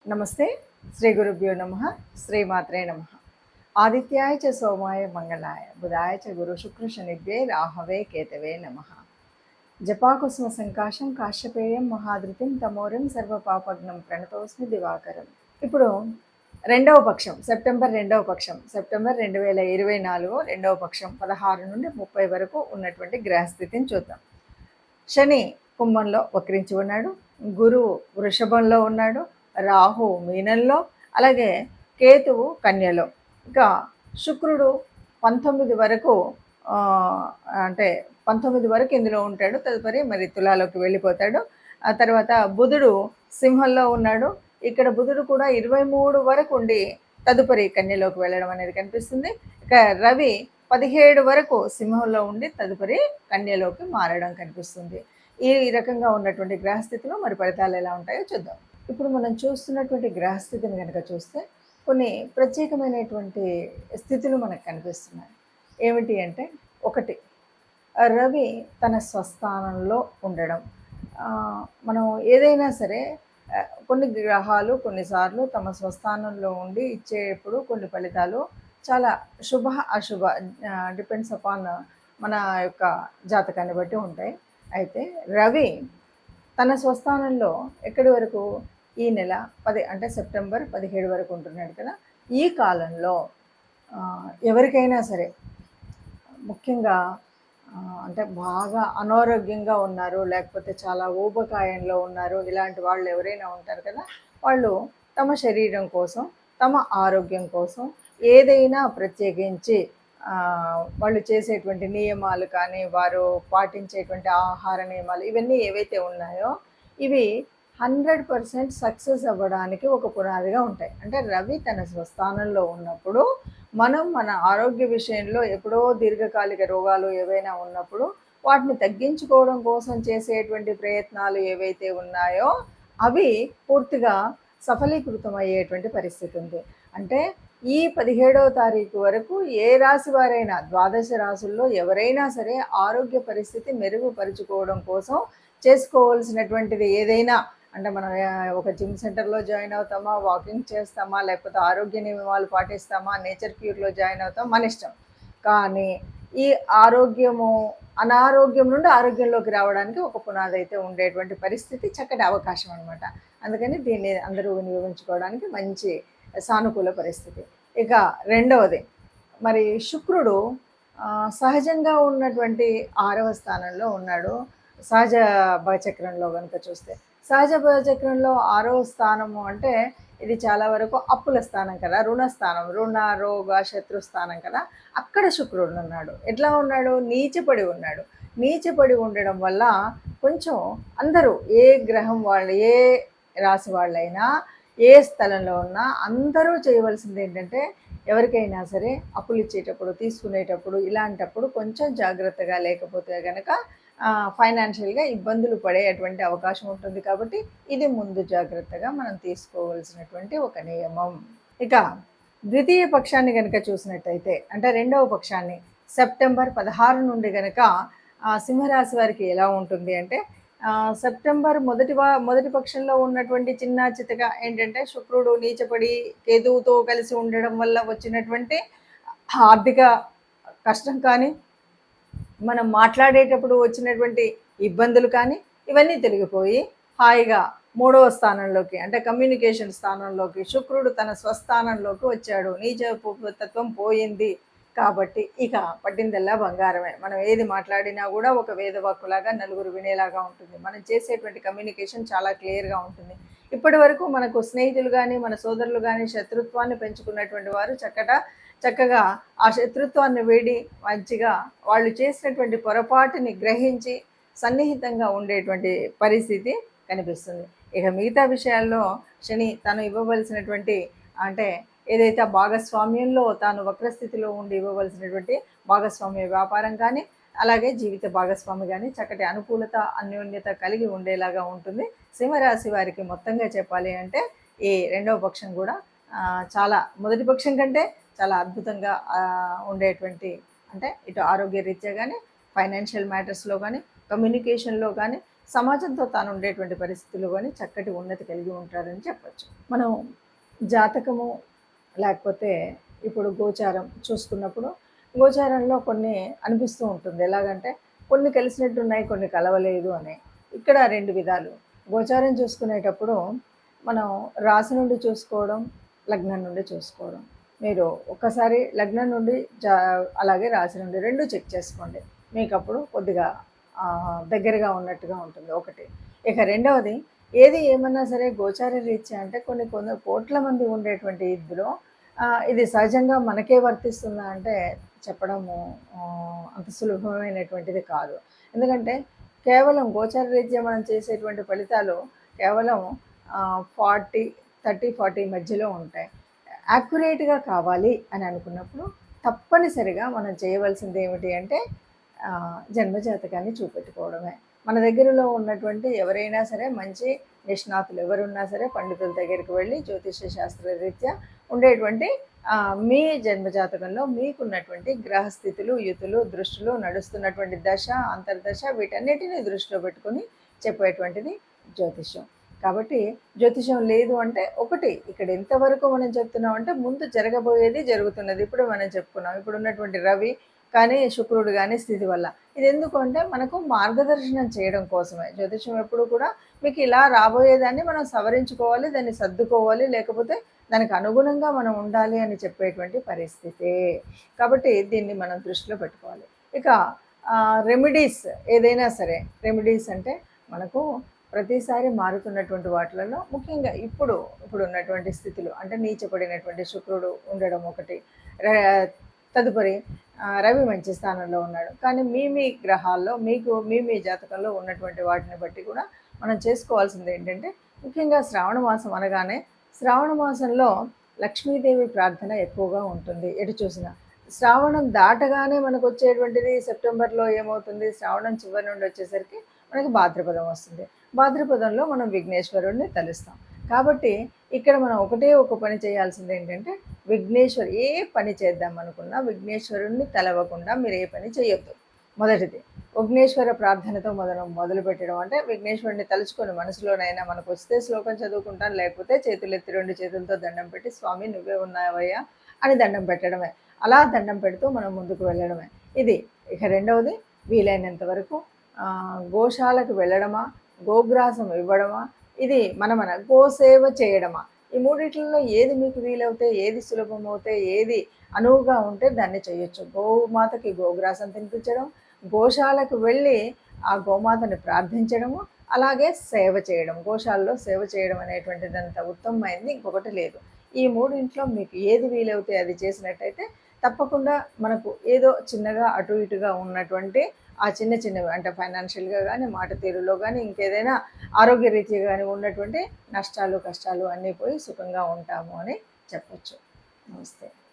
నమస్తే. శ్రీ గురుభ్యో నమః. శ్రీమాత్రే నమః. ఆదిత్యాయ చ సోమాయ మంగళాయ బుధాయ చ గురు శుక్ర శనిభ్యే రాహవే కేతవే నమః. జపాకుసుమ సంకాశం కాశ్యపేయం మహాధృతిం తమోరం సర్వపాపగ్నం ప్రణతోస్మి దివాకరం. ఇప్పుడు రెండవ పక్షం, సెప్టెంబర్ 2024 రెండవ పక్షం 16 నుండి 30 వరకు ఉన్నటువంటి గ్రహస్థితిని చూద్దాం. శని కుంభంలో వక్రించి ఉన్నాడు, గురువు వృషభంలో ఉన్నాడు, రాహు మీనంలో, అలాగే కేతువు కన్యలో. ఇక శుక్రుడు 19 వరకు అంటే 19 వరకు ఇందులో ఉంటాడు, తదుపరి మరి తులాలోకి వెళ్ళిపోతాడు. ఆ తర్వాత బుధుడు సింహంలో ఉన్నాడు. ఇక్కడ బుధుడు కూడా 23 వరకు ఉండి తదుపరి కన్యలోకి వెళ్ళడం అనేది కనిపిస్తుంది. ఇక రవి 17 వరకు సింహంలో ఉండి తదుపరి కన్యలోకి మారడం కనిపిస్తుంది. ఈ రకంగా ఉన్నటువంటి గ్రహస్థితిలో మరి ఫలితాలు ఎలా ఉంటాయో చూద్దాం. ఇప్పుడు మనం చూస్తున్నటువంటి గ్రహస్థితిని కనుక చూస్తే కొన్ని ప్రత్యేకమైనటువంటి స్థితులు మనకు కనిపిస్తున్నాయి. ఏమిటి అంటే, ఒకటి, రవి తన స్వస్థానంలో ఉండడం. మనం ఏదైనా సరే కొన్ని గ్రహాలు కొన్నిసార్లు తమ స్వస్థానంలో ఉండి ఇచ్చేప్పుడు కొన్ని ఫలితాలు చాలా శుభ అశుభ డిపెండ్స్ అపాన్ మన యొక్క జాతకాన్ని బట్టి ఉంటాయి. అయితే రవి తన స్వస్థానంలో ఎక్కడి వరకు, ఈ నెల 10 అంటే సెప్టెంబర్ 17 వరకు ఉంటున్నాడు కదా. ఈ కాలంలో ఎవరికైనా సరే ముఖ్యంగా అంటే బాగా అనారోగ్యంగా ఉన్నారు, లేకపోతే చాలా ఊబకాయంలో ఉన్నారు, ఇలాంటి వాళ్ళు ఎవరైనా ఉంటారు కదా, వాళ్ళు తమ శరీరం కోసం, తమ ఆరోగ్యం కోసం ఏదైనా ప్రత్యేకించి వాళ్ళు చేసేటువంటి నియమాలు కానీ, వారు పాటించేటువంటి ఆహార నియమాలు ఇవన్నీ ఏవైతే ఉన్నాయో ఇవి 100% సక్సెస్ అవ్వడానికి ఒక పునాదిగా ఉంటాయి. అంటే రవి తన స్వస్థానంలో ఉన్నప్పుడు మనం మన ఆరోగ్య విషయంలో ఎప్పుడో దీర్ఘకాలిక రోగాలు ఏవైనా ఉన్నప్పుడు వాటిని తగ్గించుకోవడం కోసం చేసేటువంటి ప్రయత్నాలు ఏవైతే ఉన్నాయో అవి పూర్తిగా సఫలీకృతం అయ్యేటువంటి పరిస్థితి ఉంది. అంటే ఈ 17వ తారీఖు వరకు ఏ రాశి వారైనా, ద్వాదశ రాశుల్లో ఎవరైనా సరే ఆరోగ్య పరిస్థితి మెరుగుపరుచుకోవడం కోసం చేసుకోవాల్సినటువంటిది ఏదైనా, అంటే మనం ఒక జిమ్ సెంటర్లో జాయిన్ అవుతామా, వాకింగ్ చేస్తామా, లేకపోతే ఆరోగ్య నియమాలు పాటిస్తామా, నేచర్ క్యూర్లో జాయిన్ అవుతాం, మన ఇష్టం. కానీ ఈ అనారోగ్యం నుండి ఆరోగ్యంలోకి రావడానికి ఒక పునాది అయితే ఉండేటువంటి పరిస్థితి, చక్కటి అవకాశం అనమాట. అందుకని దీన్ని అందరూ వినియోగించుకోవడానికి మంచి సానుకూల పరిస్థితి. ఇక రెండవది, మరి శుక్రుడు సహజంగా ఉన్నటువంటి 6వ స్థానంలో ఉన్నాడు. సహజ భవచక్రంలో కనుక చూస్తే, సహజ భవచక్రంలో 6వ స్థానము అంటే ఇది చాలా వరకు అప్పుల స్థానం కదా, రుణస్థానం, రుణ రోగ శత్రుస్థానం కదా. అక్కడ శుక్రుడు ఉన్నాడు. ఎట్లా ఉన్నాడు? నీచపడి ఉన్నాడు. నీచపడి ఉండడం వల్ల కొంచెం అందరూ, ఏ గ్రహం వాళ్ళు, ఏ రాశి వాళ్ళైనా, ఏ స్థలంలో ఉన్నా అందరూ చేయవలసింది ఏంటంటే, ఎవరికైనా సరే అప్పులు ఇచ్చేటప్పుడు, తీసుకునేటప్పుడు, ఇలాంటప్పుడు కొంచెం జాగ్రత్తగా లేకపోతే కనుక ఫైనాన్షియల్గా ఇబ్బందులు పడేటువంటి అవకాశం ఉంటుంది. కాబట్టి ఇది ముందు జాగ్రత్తగా మనం తీసుకోవాల్సినటువంటి ఒక నియమం. ఇక ద్వితీయ పక్షాన్ని కనుక చూసినట్టయితే, అంటే రెండవ పక్షాన్ని సెప్టెంబర్ 16 నుండి కనుక సింహరాశి వారికి ఎలా ఉంటుంది అంటే, సెప్టెంబర్ మొదటి పక్షంలో ఉన్నటువంటి చిన్న చితక ఏంటంటే, శుక్రుడు నీచపడి కేతువుతో కలిసి ఉండడం వల్ల వచ్చినటువంటి ఆర్థిక కష్టం కానీ, మనం మాట్లాడేటప్పుడు వచ్చినటువంటి ఇబ్బందులు కానీ, ఇవన్నీ తొలగిపోయి హాయిగా 3వ స్థానంలోకి, అంటే కమ్యూనికేషన్ స్థానంలోకి శుక్రుడు తన స్వస్థానంలోకి వచ్చాడు. నీచ తత్వం పోయింది కాబట్టి ఇక పట్టిందల్లా బంగారమే. మనం ఏది మాట్లాడినా కూడా ఒక వేదవాక్కులాగా నలుగురు వినేలాగా ఉంటుంది. మనం చేసేటువంటి కమ్యూనికేషన్ చాలా క్లియర్గా ఉంటుంది. ఇప్పటి వరకు మనకు స్నేహితులు కానీ, మన సోదరులు కానీ శత్రుత్వాన్ని పెంచుకున్నటువంటి వారు చక్కగా ఆ శత్రుత్వాన్ని వేడి మంచిగా వాళ్ళు చేసినటువంటి పొరపాటుని గ్రహించి సన్నిహితంగా ఉండేటువంటి పరిస్థితి కనిపిస్తుంది. ఇక మిగతా విషయాల్లో శని తను ఇవ్వవలసినటువంటి, అంటే ఏదైతే భాగస్వామ్యంలో తాను వక్రస్థితిలో ఉండి ఇవ్వవలసినటువంటి భాగస్వామ్య వ్యాపారం కానీ, అలాగే జీవిత భాగస్వామి కానీ చక్కటి అనుకూలత, అన్యోన్యత కలిగి ఉండేలాగా ఉంటుంది. సింహరాశి వారికి మొత్తంగా చెప్పాలి అంటే ఈ రెండవ పక్షం కూడా చాలా మొదటి పక్షం కంటే చాలా అద్భుతంగా ఉండేటువంటి, అంటే ఇటు ఆరోగ్య రీత్యా కానీ, ఫైనాన్షియల్ మ్యాటర్స్లో కానీ, కమ్యూనికేషన్లో కానీ, సమాజంతో తాను ఉండేటువంటి పరిస్థితులు కానీ చక్కటి ఉన్నతి కలిగి ఉంటారని చెప్పచ్చు. మనం జాతకము లేకపోతే ఇప్పుడు గోచారం చూసుకున్నప్పుడు గోచారంలో కొన్ని అనిపిస్తూ ఉంటుంది. ఎలాగంటే కొన్ని కలిసినట్టున్నాయి, కొన్ని కలవలేదు అని. ఇక్కడ 2 విధాలు. గోచారం చూసుకునేటప్పుడు మనం రాశి నుండి చూసుకోవడం, లగ్నం నుండి చూసుకోవడం. మీరు ఒక్కసారి లగ్నం నుండి అలాగే రాశి నుండి 2 చెక్ చేసుకోండి. మీకప్పుడు కొద్దిగా దగ్గరగా ఉన్నట్టుగా ఉంటుంది ఒకటి. ఇక రెండవది ఏది ఏమన్నా సరే గోచార రీత్యా అంటే కొన్ని కోట్ల మంది ఉండేటువంటి ఇందులో ఇది సహజంగా మనకే వర్తిస్తుందా అంటే చెప్పడము అంత సులభమైనటువంటిది కాదు. ఎందుకంటే కేవలం గోచార రీత్యా మనం చేసేటువంటి ఫలితాలు కేవలం 40, 30, 40 మధ్యలో ఉంటాయి. యాక్యురేట్గా కావాలి అని అనుకున్నప్పుడు తప్పనిసరిగా మనం చేయవలసింది ఏమిటి అంటే జన్మజాతకాన్ని చూపెట్టుకోవడమే. మన దగ్గరలో ఉన్నటువంటి ఎవరైనా సరే మంచి నిష్ణాతులు ఎవరున్నా సరే పండితుల దగ్గరికి వెళ్ళి జ్యోతిష శాస్త్ర రీత్యా ఉండేటువంటి మీ జన్మజాతకంలో మీకున్నటువంటి గ్రహస్థితులు, యుతులు, దృష్టిలో నడుస్తున్నటువంటి దశ, అంతర్దశ వీటన్నిటిని దృష్టిలో పెట్టుకొని చెప్పేటువంటిది జ్యోతిషం. కాబట్టి జ్యోతిషం లేదు అంటే ఒకటి ఇక్కడ ఎంతవరకు మనం చెప్తున్నాం అంటే ముందు జరగబోయేది జరుగుతున్నది. ఇప్పుడు మనం చెప్పుకున్నాం. ఇప్పుడు ఉన్నటువంటి రవి కానీ శుక్రుడు కానీ స్థితి వల్ల ఇది ఎందుకు అంటే మనకు మార్గదర్శనం చేయడం కోసమే. జ్యోతిషం ఎప్పుడు కూడా మీకు ఇలా రాబోయేదాన్ని మనం సవరించుకోవాలి, దాన్ని సర్దుకోవాలి, లేకపోతే దానికి అనుగుణంగా మనం ఉండాలి అని చెప్పేటువంటి పరిస్థితి. కాబట్టి దీన్ని మనం దృష్టిలో పెట్టుకోవాలి. ఇక రెమెడీస్ ఏదైనా సరే, రెమెడీస్ అంటే మనకు ప్రతిసారి మారుతున్నటువంటి వాటిలలో ముఖ్యంగా ఇప్పుడు ఉన్నటువంటి స్థితిలో అంటే నీచపడినటువంటి శుక్రుడు ఉండడం ఒకటి, తదుపరి రవి మంచి స్థానంలో ఉన్నాడు. కానీ మీ గ్రహాల్లో మీకు మీ జాతకంలో ఉన్నటువంటి వాటిని బట్టి కూడా మనం చేసుకోవాల్సింది ఏంటంటే ముఖ్యంగా శ్రావణ మాసం అనగానే శ్రావణ మాసంలో లక్ష్మీదేవి ప్రార్థన ఎక్కువగా ఉంటుంది. ఎటు చూసినా శ్రావణం దాటగానే మనకు వచ్చేటువంటిది సెప్టెంబర్లో ఏమవుతుంది, శ్రావణం చివరి నుండి వచ్చేసరికి మనకి భాద్రపదం వస్తుంది. భాద్రపదంలో మనం విఘ్నేశ్వరుడిని తలుస్తాం. కాబట్టి ఇక్కడ మనం ఒక పని చేయాల్సింది ఏంటంటే విఘ్నేశ్వరు ఏ పని చేద్దాం అనుకున్నా విఘ్నేశ్వరుడిని తలవకుండా మీరు ఏ పని చేయొద్దు. మొదటిది విఘ్నేశ్వర ప్రార్థనతో మొదలు పెట్టడం అంటే విఘ్నేశ్వరుడిని తలుచుకొని మనసులోనైనా మనకు వస్తే శ్లోకం చదువుకుంటాను, లేకపోతే చేతులెత్తి 2 చేతులతో దండం పెట్టి స్వామి నువ్వే ఉన్నావయ్యా అని దండం పెట్టడమే. అలా దండం పెడుతూ మనం ముందుకు వెళ్ళడమే ఇది. ఇక రెండవది వీలైనంత వరకు గోశాలకు వెళ్ళడమా, గోగ్రాసం ఇవ్వడమా, ఇది మన గోసేవ చేయడమా, ఈ మూడిట్లలో ఏది మీకు వీలవుతే, ఏది సులభమవుతే, ఏది అనువుగా ఉంటే దాన్ని చేయొచ్చు. గోమాతకి గోగ్రాసం తినిపించడం, గోశాలకు వెళ్ళి ఆ గోమాతని ప్రార్థించడము, అలాగే సేవ చేయడం. గోశాలలో సేవ చేయడం అనేటువంటిదంత ఉత్తమమైంది ఇంకొకటి లేదు. ఈ మూడింట్లో మీకు ఏది వీలవుతే అది చేసినట్టయితే తప్పకుండా మనకు ఏదో చిన్నగా అటు ఇటుగా ఉన్నటువంటి ఆ చిన్నవి అంటే ఫైనాన్షియల్గా కానీ, మాట తీరులో కానీ, ఇంకేదైనా ఆరోగ్యరీత్యా కానీ ఉన్నటువంటి నష్టాలు కష్టాలు అన్నీ పోయి సుఖంగా ఉంటాము అని చెప్పచ్చు. నమస్తే.